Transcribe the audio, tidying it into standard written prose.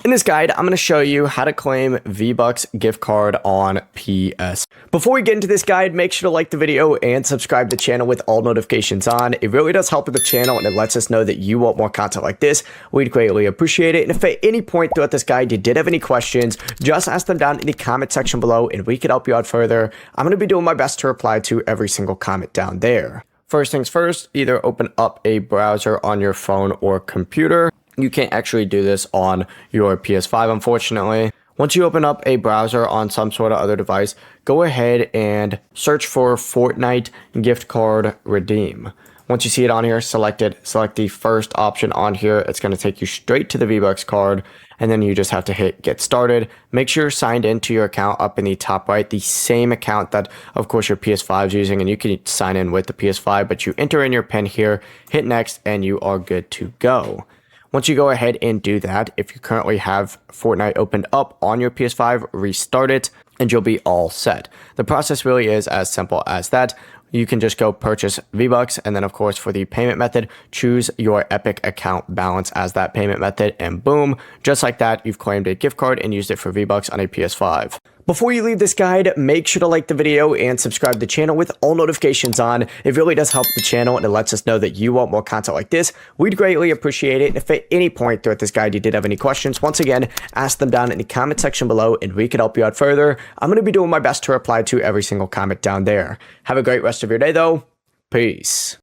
In this guide, I'm going to show you how to claim V-Bucks gift card on PS. Before we get into this guide, make sure to like the video and subscribe to the channel with all notifications on. It really does help with the channel and it lets us know that you want more content like this. We'd greatly appreciate it. And if at any point throughout this guide you did have any questions, just ask them down in the comment section below and we can help you out further. I'm going to be doing my best to reply to every single comment down there. First things first, either open up a browser on your phone or computer. You can't actually do this on your PS5, unfortunately. Once you open up a browser on some sort of other device, go ahead and search for Fortnite gift card redeem. Once you see it on here, select it. Select the first option on here. It's going to take you straight to the V-Bucks card, and then you just have to hit get started. Make sure you're signed into your account up in the top right, the same account that, of course, your PS5 is using, and you can sign in with the PS5, but you enter in your PIN here, hit next, and you are good to go. Once you go ahead and do that, if you currently have Fortnite opened up on your PS5, restart it, and you'll be all set. The process really is as simple as that. You can just go purchase V-Bucks, and then of course for the payment method, choose your Epic account balance as that payment method, and boom, just like that, you've claimed a gift card and used it for V-Bucks on a PS5. Before you leave this guide, make sure to like the video and subscribe to the channel with all notifications on. It really does help the channel and it lets us know that you want more content like this. We'd greatly appreciate it. And if at any point throughout this guide you did have any questions, once again, ask them down in the comment section below and we can help you out further. I'm going to be doing my best to reply to every single comment down there. Have a great rest of your day though. Peace.